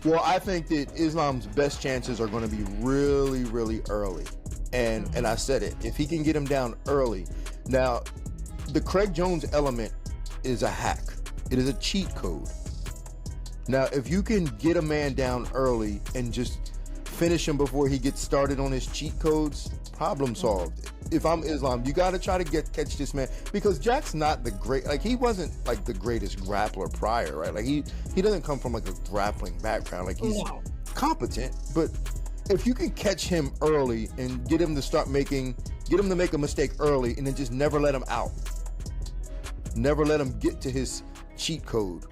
Well, I think that Islam's best chances are going to be really, really early. And I said it, if he can get him down early. Now, the Craig Jones element is a hack. It is a cheat code. Now, if you can get a man down early and just finish him before he gets started on his cheat codes, problem solved. If I'm Islam, you got to try to catch this man, because Jack's not the great, like he wasn't like the greatest grappler prior, right? Like he doesn't come from like a grappling background. Like he's competent, but if you can catch him early and get him to make a mistake early and then just never let him out. Never let him get to his cheat code.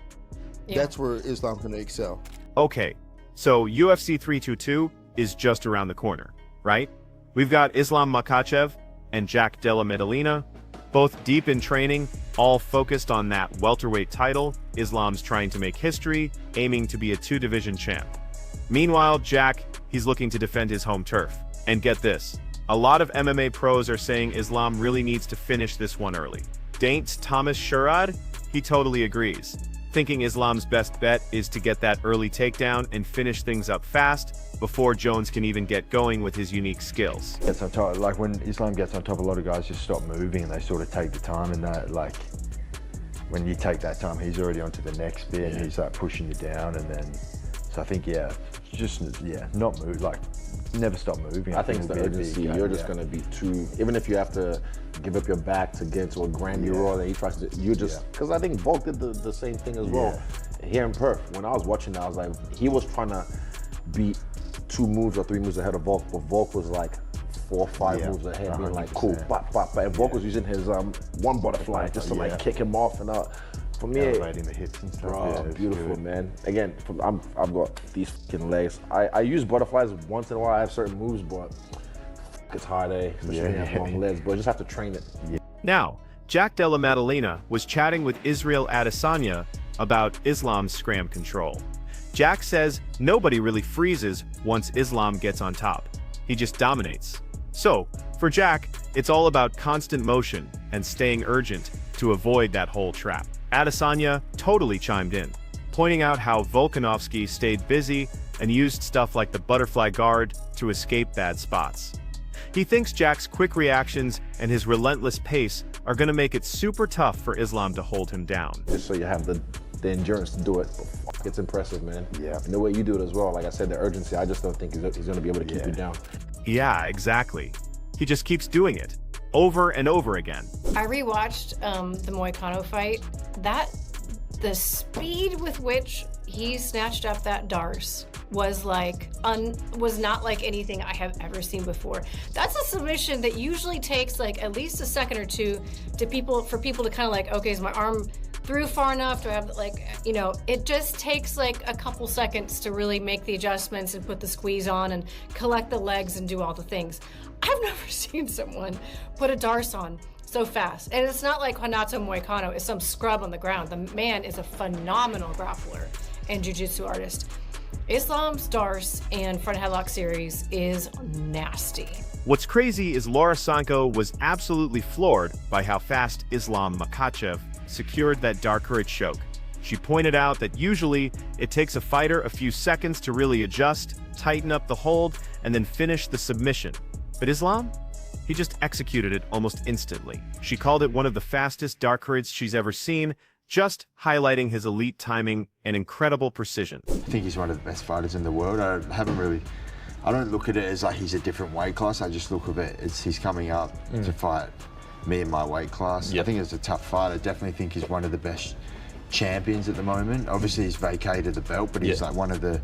Yeah. That's where Islam's going to excel. Okay, so UFC 322 is just around the corner, right? We've got Islam Makhachev and Jack Della Maddalena, both deep in training, all focused on that welterweight title. Islam's trying to make history, aiming to be a two-division champ. Meanwhile, Jack, he's looking to defend his home turf. And get this, a lot of MMA pros are saying Islam really needs to finish this one early. Daint Thomas Sherrod, he totally agrees, thinking Islam's best bet is to get that early takedown and finish things up fast before Jones can even get going with his unique skills. Gets on top, like when Islam gets on top, a lot of guys just stop moving and they sort of take the time, and that, like, when you take that time, he's already onto the next bit and he's like pushing you down, and then, so I think, not move, like, never stop moving. I think it's the urgency. You're just going to be too, even if you have to give up your back to get into a grandy roar that he tries to, you just, because I think Volk did the same thing as well. Here in Perth, when I was watching that, I was like, he was trying to beat 2 moves or 3 moves ahead of Volk, but Volk was like 4 or 5 moves ahead, being like, cool, bop, bop, bop. And Volk was using his one butterfly just to like kick him off and out. For me, elevating the hips and stuff. Bro, beautiful, man. Again, I've got these fucking legs. I use butterflies once in a while. I have certain moves, but it's hard, especially when you have long legs, but I just have to train it. Now, Jack Della Maddalena was chatting with Israel Adesanya about Islam's scram control. Jack says nobody really freezes once Islam gets on top. He just dominates. So, for Jack, it's all about constant motion and staying urgent to avoid that whole trap. Adesanya totally chimed in, pointing out how Volkanovski stayed busy and used stuff like the butterfly guard to escape bad spots. He thinks Jack's quick reactions and his relentless pace are going to make it super tough for Islam to hold him down. Just so you have the endurance to do it. It's impressive, man. Yeah. And the way you do it as well, like I said, the urgency, I just don't think he's going to be able to keep you down. Yeah, exactly. He just keeps doing it, over and over again. I rewatched the Moicano fight. The speed with which he snatched up that Darce was like was not like anything I have ever seen before. That's a submission that usually takes like at least a second or two for people to kind of like, okay, is my arm through far enough? Do I have, like, you know, it just takes like a couple seconds to really make the adjustments and put the squeeze on and collect the legs and do all the things. I've never seen someone put a Darce on so fast. And it's not like Renato Moicano is some scrub on the ground. The man is a phenomenal grappler and jiu-jitsu artist. Islam's Darce and front headlock series is nasty. What's crazy is Laura Sanko was absolutely floored by how fast Islam Makhachev secured that dark courage choke. She pointed out that usually it takes a fighter a few seconds to really adjust, tighten up the hold, and then finish the submission. But Islam? He just executed it almost instantly. She called it one of the fastest dark courage she's ever seen, just highlighting his elite timing and incredible precision. I think he's one of the best fighters in the world. I don't look at it as like he's a different weight class. I just look at it as he's coming up to fight me in my weight class. I think it's a tough fight. I definitely think he's one of the best champions at the moment. Obviously he's vacated the belt, but he's like one of the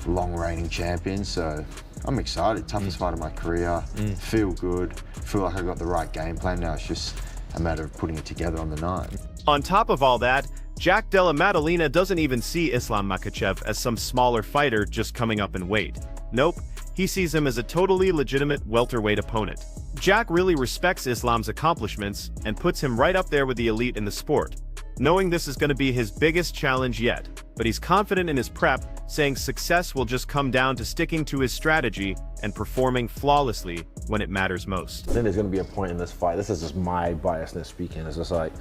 long reigning champions. So I'm excited. Toughest fight of my career. Feel good. Feel like I got the right game plan now. It's just a matter of putting it together on the night. On top of all that, Jack Della Maddalena doesn't even see Islam Makhachev as some smaller fighter just coming up in weight. Nope, he sees him as a totally legitimate welterweight opponent. Jack really respects Islam's accomplishments and puts him right up there with the elite in the sport, knowing this is going to be his biggest challenge yet. But he's confident in his prep, saying success will just come down to sticking to his strategy and performing flawlessly when it matters most. I think there's going to be a point in this fight, this is just my biasness speaking, it's just like,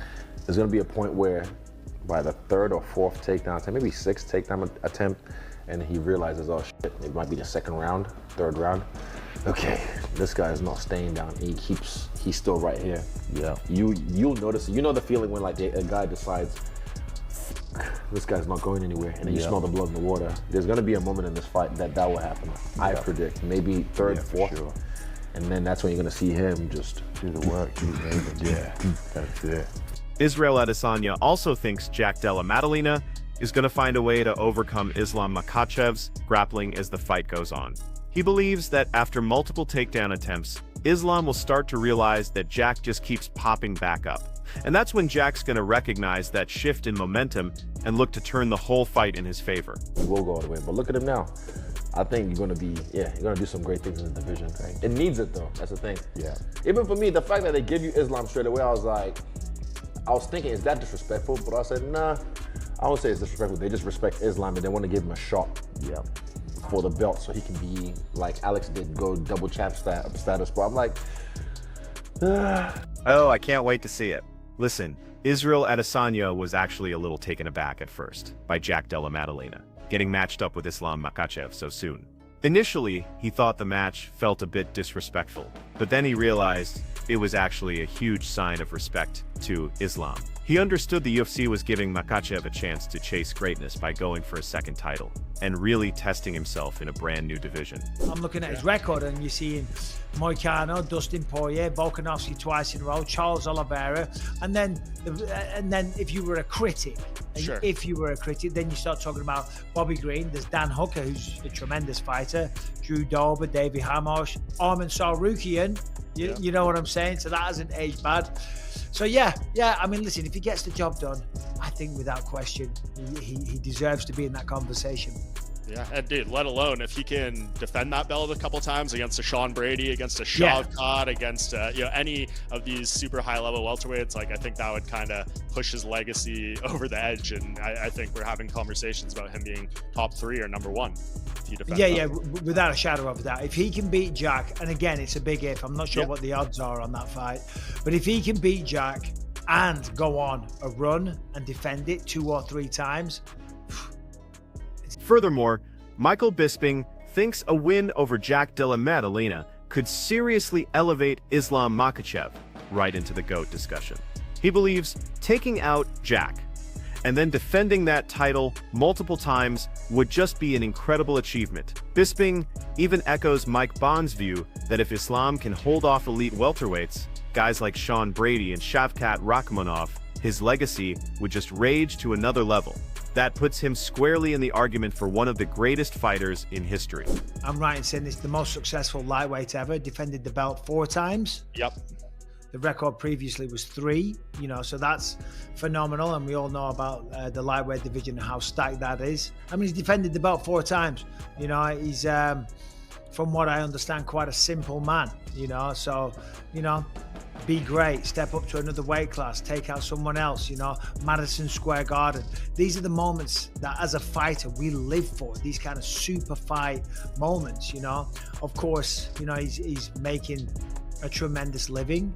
there's going to be a point where by the 3rd or 4th takedown attempt, maybe 6th takedown attempt, and he realizes, oh shit, it might be the second round, third round. Okay, this guy is not staying down. He's still right here. Yeah. You'll notice it. You know the feeling when like a guy decides, this guy's not going anywhere, and then you smell the blood in the water. There's gonna be a moment in this fight that will happen. I predict maybe third, fourth, sure. and then that's when you're gonna see him just Do the work. Yeah, that's it. Israel Adesanya also thinks Jack Della Maddalena is going to find a way to overcome Islam Makhachev's grappling as the fight goes on. He believes that after multiple takedown attempts, Islam will start to realize that Jack just keeps popping back up. And that's when Jack's going to recognize that shift in momentum and look to turn the whole fight in his favor. he will go all the way. But look at him now. I think you're gonna do some great things in the division. It needs it though. That's the thing. Yeah. Even for me, the fact that they give you Islam straight away, I was thinking, is that disrespectful? But I said, nah, I won't say it's disrespectful. They just respect Islam and they want to give him a shot for the belt so he can be, like Alex did, go double champ status. But I'm like, Oh, I can't wait to see it. Listen, Israel Adesanya was actually a little taken aback at first by Jack Della Maddalena getting matched up with Islam Makhachev so soon. Initially, he thought the match felt a bit disrespectful, but then he realized it was actually a huge sign of respect to Islam. He understood the UFC was giving Makhachev a chance to chase greatness by going for a second title and really testing himself in a brand new division. I'm looking at his record and you're seeing Moicano, Dustin Poirier, Volkanovski twice in a row, Charles Oliveira, and then if you were a critic, then you start talking about Bobby Green. There's Dan Hooker, who's a tremendous fighter, Drew Dober, Davey Hamosh, Arman Sarukian. You know what I'm saying? So that hasn't aged bad. So yeah. I mean, listen, if he gets the job done, I think without question, he deserves to be in that conversation. Yeah, and dude, let alone if he can defend that belt a couple times against a Sean Brady, against a Shavkat, against any of these super high-level welterweights, like I think that would kind of push his legacy over the edge. And I think we're having conversations about him being top 3 or number 1. If he defends without a shadow of a doubt. If he can beat Jack, and again, it's a big if. I'm not sure what the odds are on that fight, but if he can beat Jack and go on a run and defend it 2 or 3 times. Furthermore, Michael Bisping thinks a win over Jack Della Maddalena could seriously elevate Islam Makhachev right into the GOAT discussion. He believes taking out Jack and then defending that title multiple times would just be an incredible achievement. Bisping even echoes Mike Bond's view that if Islam can hold off elite welterweights, guys like Sean Brady and Shavkat Rakhmonov, his legacy would just rage to another level. That puts him squarely in the argument for one of the greatest fighters in history. I'm right in saying this is the most successful lightweight ever, defended the belt 4 times. Yep. The record previously was 3, so that's phenomenal. And we all know about the lightweight division and how stacked that is. I mean, he's defended the belt 4 times. He's, from what I understand, quite a simple man, so, be great, step up to another weight class, take out someone else, Madison Square Garden. These are the moments that as a fighter we live for, these kind of super fight moments, Of course, he's making a tremendous living.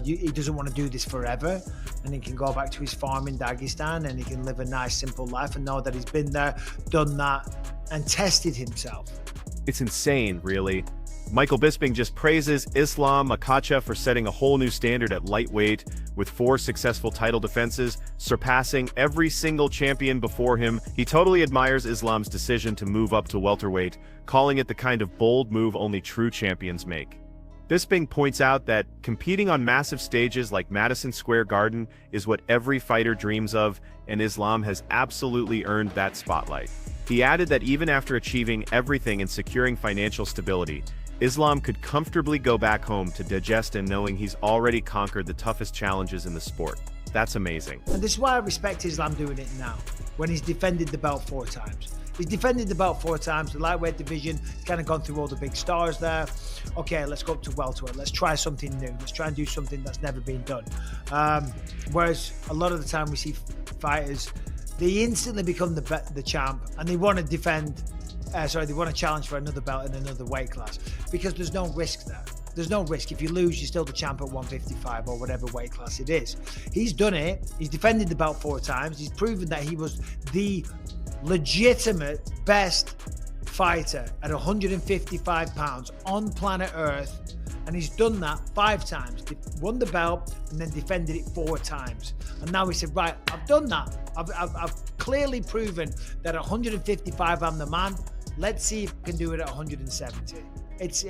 He doesn't want to do this forever, and he can go back to his farm in Dagestan and he can live a nice, simple life and know that he's been there, done that, and tested himself. It's insane, really. Michael Bisping just praises Islam Makhachev for setting a whole new standard at lightweight with 4 successful title defenses, surpassing every single champion before him. He totally admires Islam's decision to move up to welterweight, calling it the kind of bold move only true champions make. Bisping points out that competing on massive stages like Madison Square Garden is what every fighter dreams of, and Islam has absolutely earned that spotlight. He added that even after achieving everything and securing financial stability, Islam could comfortably go back home to digest and knowing he's already conquered the toughest challenges in the sport. That's amazing. And this is why I respect Islam doing it now, when he's defended the belt 4 times. He's defended the belt 4 times, the lightweight division, he's kind of gone through all the big stars there. Okay, let's go up to welterweight, let's try something new, let's try and do something that's never been done. Whereas a lot of the time we see fighters, they instantly become the champ and they want to they want to challenge for another belt in another weight class because there's no risk there. There's no risk. If you lose, you're still the champ at 155 or whatever weight class it is. He's done it. He's defended the belt 4 times. He's proven that he was the legitimate best fighter at 155 pounds on planet Earth, and he's done that 5 times. Won the belt and then defended it 4 times. And now he said, right, I've done that. I've clearly proven that at 155 I'm the man. Let's see if I can do it at 170. It's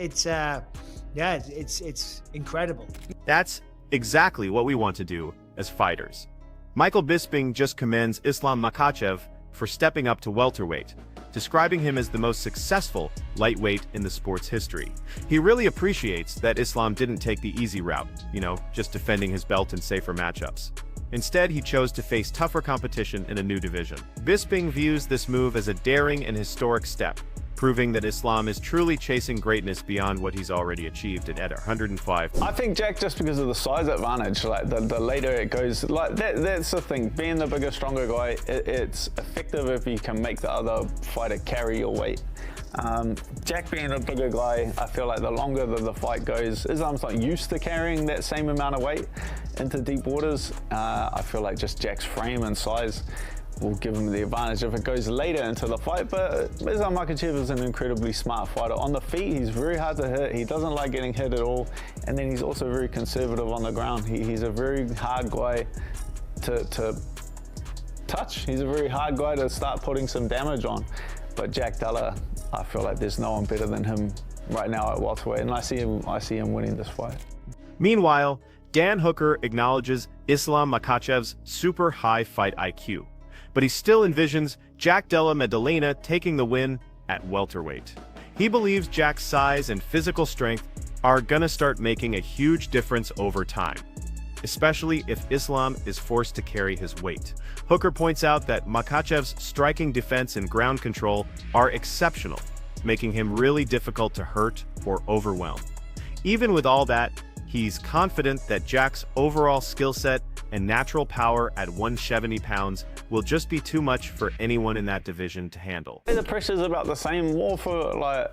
incredible. That's exactly what we want to do as fighters. Michael Bisping just commends Islam Makhachev for stepping up to welterweight, describing him as the most successful lightweight in the sport's history. He really appreciates that Islam didn't take the easy route, just defending his belt in safer matchups. Instead, he chose to face tougher competition in a new division. Bisping views this move as a daring and historic step, proving that Islam is truly chasing greatness beyond what he's already achieved at 105. I think Jack, just because of the size advantage, like the later it goes, like that's the thing. Being the bigger, stronger guy, it's effective if you can make the other fighter carry your weight. Jack being a bigger guy, I feel like the longer the fight goes, Islam's not used to carrying that same amount of weight into deep waters. I feel like just Jack's frame and size will give him the advantage if it goes later into the fight. But Islam Makhachev is an incredibly smart fighter. On the feet, he's very hard to hit. He doesn't like getting hit at all. And then he's also very conservative on the ground. He's a very hard guy to touch. He's a very hard guy to start putting some damage on. But Jack Della, I feel like there's no one better than him right now at welterweight, and I see him winning this fight. Meanwhile, Dan Hooker acknowledges Islam Makhachev's super high fight IQ, but he still envisions Jack Della Maddalena taking the win at welterweight. He believes Jack's size and physical strength are gonna start making a huge difference over time, especially if Islam is forced to carry his weight. Hooker points out that Makhachev's striking defense and ground control are exceptional, making him really difficult to hurt or overwhelm. Even with all that, he's confident that Jack's overall skill set and natural power at 170 pounds will just be too much for anyone in that division to handle. The pressure's about the same, more for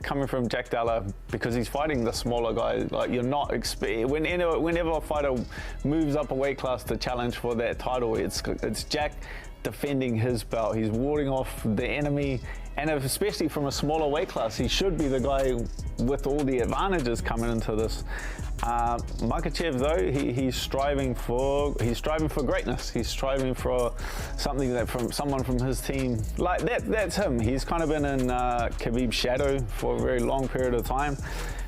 coming from Jack Della, because he's fighting the smaller guy. Like, you're not whenever a fighter moves up a weight class to challenge for that title, it's Jack defending his belt. He's warding off the enemy, and especially from a smaller weight class, he should be the guy with all the advantages coming into this. Makhachev, though, he's striving for greatness. He's striving for something that from someone from his team, like that's him. He's kind of been in Khabib's shadow for a very long period of time.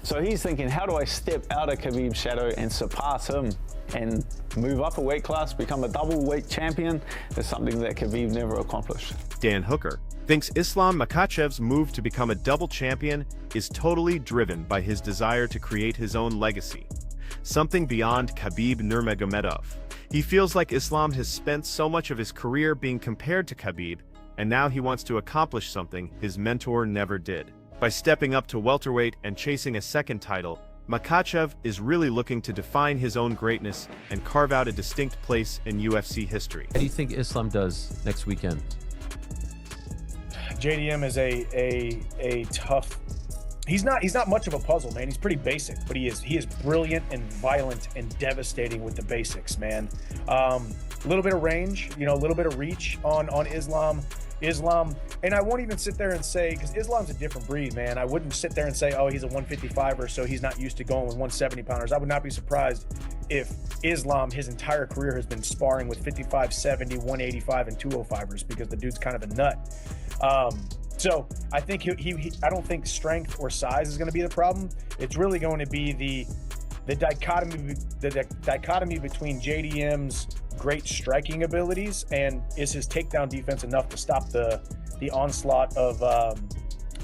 So he's thinking, how do I step out of Khabib's shadow and surpass him and move up a weight class, become a double weight champion? Is something that Khabib never accomplished. Dan Hooker thinks Islam Makhachev's move to become a double champion is totally driven by his desire to create his own legacy, something beyond Khabib Nurmagomedov. He feels like Islam has spent so much of his career being compared to Khabib, and now he wants to accomplish something his mentor never did. By stepping up to welterweight and chasing a second title, Makhachev is really looking to define his own greatness and carve out a distinct place in UFC history. How do you think Islam does next weekend? JDM is a tough. He's not much of a puzzle, man. He's pretty basic, but he is brilliant and violent and devastating with the basics, man. A little bit of range, a little bit of reach on Islam, and I won't even sit there and say, because Islam's a different breed, man. I wouldn't sit there and say, oh, he's a 155er, so he's not used to going with 170 pounders. I would not be surprised if Islam, his entire career, has been sparring with 55, 70, 185, and 205ers, because the dude's kind of a nut. So I think I don't think strength or size is going to be the problem. It's really going to be the dichotomy between JDM's great striking abilities and is his takedown defense enough to stop the onslaught of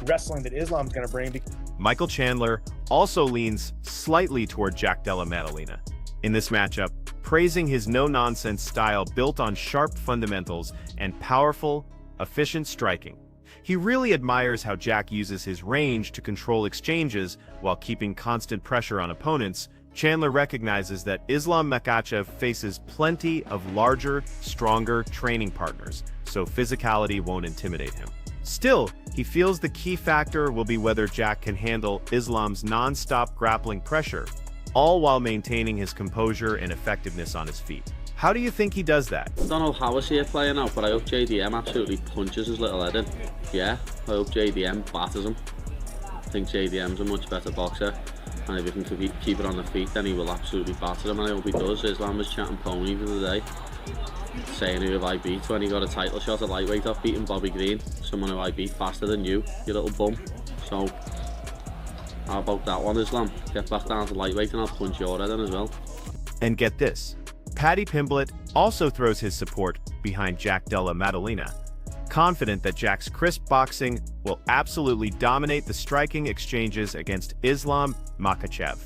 wrestling that Islam's going to bring. Michael Chandler also leans slightly toward Jack Della Maddalena in this matchup, praising his no-nonsense style built on sharp fundamentals and powerful, efficient striking. He really admires how Jack uses his range to control exchanges while keeping constant pressure on opponents. Chandler recognizes that Islam Makhachev faces plenty of larger, stronger training partners, so physicality won't intimidate him. Still, he feels the key factor will be whether Jack can handle Islam's non-stop grappling pressure, all while maintaining his composure and effectiveness on his feet. How do you think he does that? I don't know how I see it playing out, but I hope JDM absolutely punches his little head in. Yeah, I hope JDM batters him. I think JDM's a much better boxer, and if he can keep it on the feet, then he will absolutely batter him, and I hope he does. Islam was chatting pony the other day, saying who have I beat when he got a title shot at lightweight off beating Bobby Green, someone who I beat faster than you little bum. So, how about that one, Islam? Get back down to lightweight and I'll punch your head in as well. And get this, Paddy Pimblett also throws his support behind Jack Della Maddalena, confident that Jack's crisp boxing will absolutely dominate the striking exchanges against Islam Makhachev.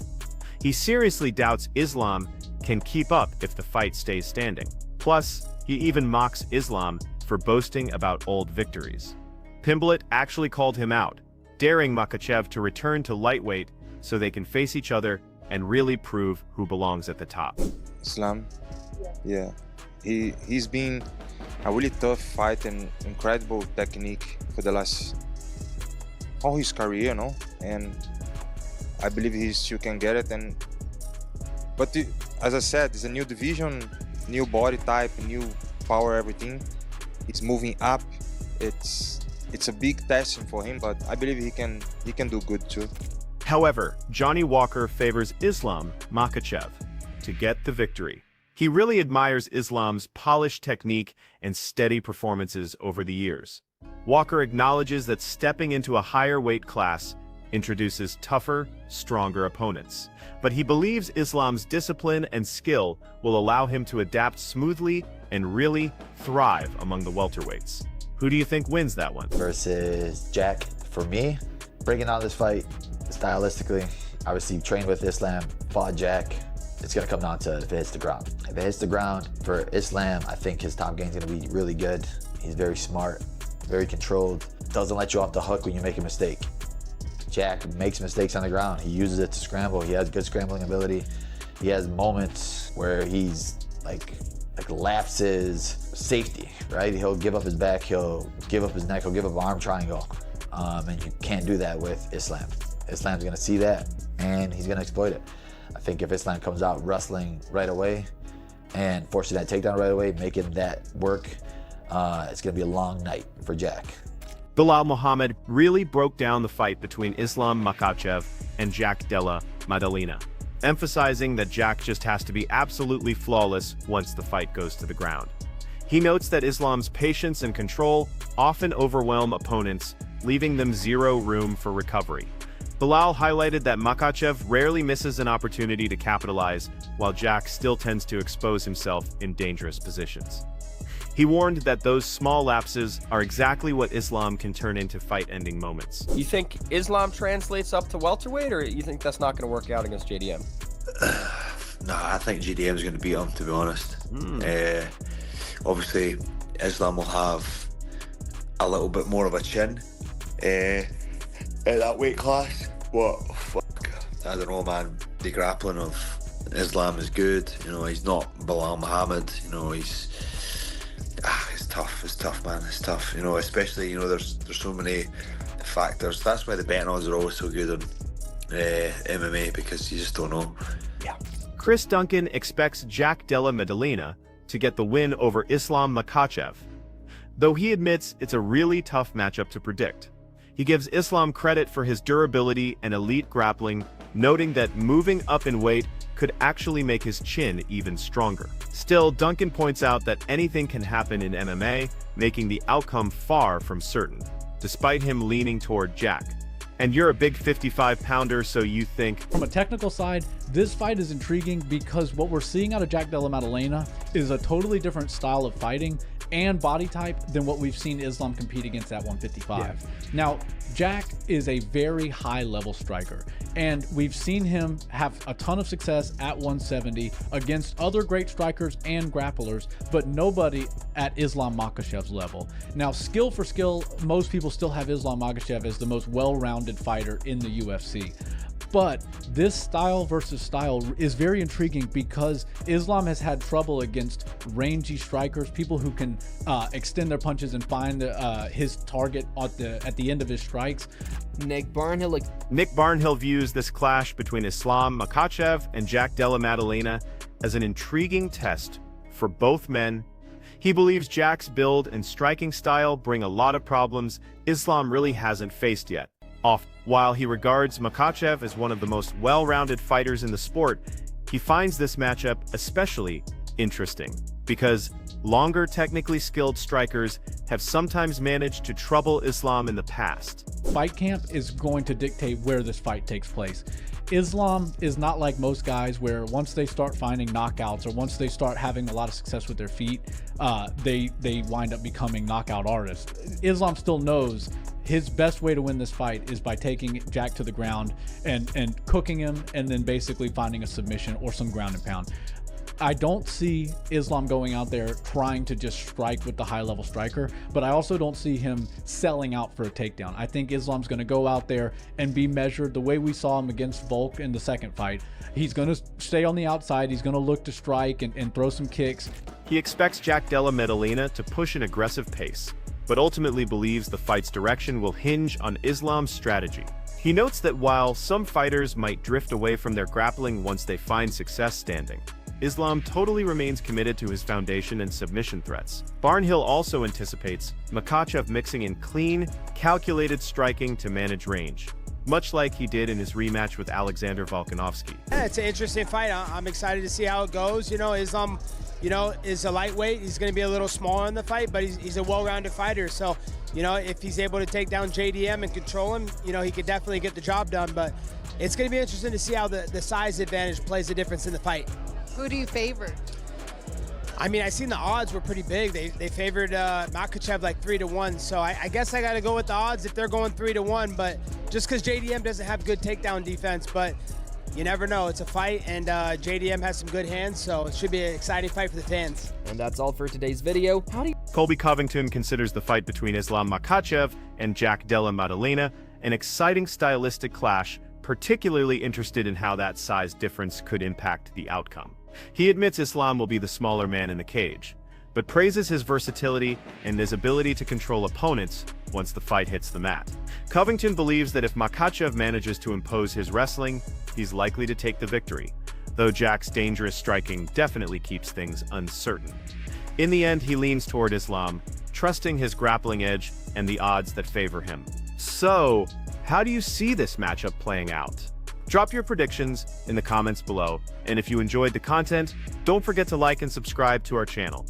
He seriously doubts Islam can keep up if the fight stays standing. Plus, he even mocks Islam for boasting about old victories. Pimblett actually called him out, daring Makhachev to return to lightweight so they can face each other and really prove who belongs at the top. Islam, yeah, he's been a really tough fight and incredible technique for the last all his career, you know, and I believe he still can get it. But as I said, it's a new division, new body type, new power, everything. It's moving up. It's a big test for him, but I believe he can do good too. However, Johnny Walker favors Islam Makhachev to get the victory. He really admires Islam's polished technique and steady performances over the years. Walker acknowledges that stepping into a higher weight class introduces tougher, stronger opponents, but he believes Islam's discipline and skill will allow him to adapt smoothly and really thrive among the welterweights. Who do you think wins that one? Versus Jack, for me, breaking down this fight stylistically, obviously trained with Islam, fought Jack. It's gonna come down to if it hits the ground. If it hits the ground for Islam, I think his top game's gonna be really good. He's very smart, very controlled, doesn't let you off the hook when you make a mistake. Jack makes mistakes on the ground. He uses it to scramble. He has good scrambling ability. He has moments where he's like lapses safety, right? He'll give up his back, he'll give up his neck, he'll give up an arm triangle. And you can't do that with Islam. Islam's gonna see that and he's gonna exploit it. I think if Islam comes out wrestling right away and forcing that takedown right away, making that work, it's gonna be a long night for Jack. Bilal Muhammad really broke down the fight between Islam Makhachev and Jack Della Maddalena, emphasizing that Jack just has to be absolutely flawless once the fight goes to the ground. He notes that Islam's patience and control often overwhelm opponents, leaving them zero room for recovery. Bilal highlighted that Makhachev rarely misses an opportunity to capitalize, while Jack still tends to expose himself in dangerous positions. He warned that those small lapses are exactly what Islam can turn into fight-ending moments. You think Islam translates up to welterweight, or you think that's not going to work out against JDM? No, I think JDM's going to beat him, to be honest. Obviously, Islam will have a little bit more of a chin at that weight class. But fuck, I don't know, man. The grappling of Islam is good. You know, he's not Bilal Muhammad. You know, it's tough. It's tough, man. It's tough. You know, especially, you know, there's so many factors. That's why the betting odds are always so good on MMA, because you just don't know. Yeah. Chris Duncan expects Jack Della Maddalena to get the win over Islam Makhachev, though he admits it's a really tough matchup to predict. He gives Islam credit for his durability and elite grappling, noting that moving up in weight could actually make his chin even stronger. Still, Duncan points out that anything can happen in MMA, making the outcome far from certain, despite him leaning toward Jack. And you're a big 55-pounder, so you think... From a technical side, this fight is intriguing because what we're seeing out of Jack Della Maddalena is a totally different style of fighting and body type than what we've seen Islam compete against at 155. Yeah. Now, Jack is a very high-level striker, and we've seen him have a ton of success at 170 against other great strikers and grapplers, but nobody at Islam Makhachev's level. Now, skill for skill, most people still have Islam Makhachev as the most well-rounded fighter in the UFC. But this style versus style is very intriguing because Islam has had trouble against rangy strikers, people who can extend their punches and find his target at the end of his strikes. Nick Barnhill views this clash between Islam Makhachev and Jack Della Maddalena as an intriguing test for both men. He believes Jack's build and striking style bring a lot of problems Islam really hasn't faced yet. While he regards Makhachev as one of the most well-rounded fighters in the sport, he finds this matchup especially interesting because longer, technically skilled strikers have sometimes managed to trouble Islam in the past. Fight camp is going to dictate where this fight takes place. Islam is not like most guys where once they start finding knockouts or once they start having a lot of success with their feet, they wind up becoming knockout artists. Islam still knows his best way to win this fight is by taking Jack to the ground and cooking him and then basically finding a submission or some ground and pound. I don't see Islam going out there trying to just strike with the high-level striker, but I also don't see him selling out for a takedown. I think Islam's going to go out there and be measured the way we saw him against Volk in the second fight. He's going to stay on the outside. He's going to look to strike and throw some kicks. He expects Jack Della Maddalena to push an aggressive pace, but ultimately believes the fight's direction will hinge on Islam's strategy. He notes that while some fighters might drift away from their grappling once they find success standing, Islam totally remains committed to his foundation and submission threats. Barnhill also anticipates Makhachev mixing in clean, calculated striking to manage range, much like he did in his rematch with Alexander Volkanovski. Yeah, it's an interesting fight. I'm excited to see how it goes. You know, Islam, is a lightweight. He's going to be a little smaller in the fight, but he's a well-rounded fighter. So, if he's able to take down JDM and control him, he could definitely get the job done. But it's going to be interesting to see how the size advantage plays a difference in the fight. Who do you favor? I mean, I seen the odds were pretty big. They favored Makhachev like 3-1. So I guess I got to go with the odds if they're going 3-1. But just because JDM doesn't have good takedown defense, but you never know. It's a fight, and JDM has some good hands, so it should be an exciting fight for the fans. And that's all for today's video. Colby Covington considers the fight between Islam Makhachev and Jack Della Maddalena an exciting stylistic clash, particularly interested in how that size difference could impact the outcome. He admits Islam will be the smaller man in the cage, but praises his versatility and his ability to control opponents once the fight hits the mat. Covington believes that if Makhachev manages to impose his wrestling, he's likely to take the victory, though Jack's dangerous striking definitely keeps things uncertain. In the end, he leans toward Islam, trusting his grappling edge and the odds that favor him. So, how do you see this matchup playing out? Drop your predictions in the comments below, and if you enjoyed the content, don't forget to like and subscribe to our channel.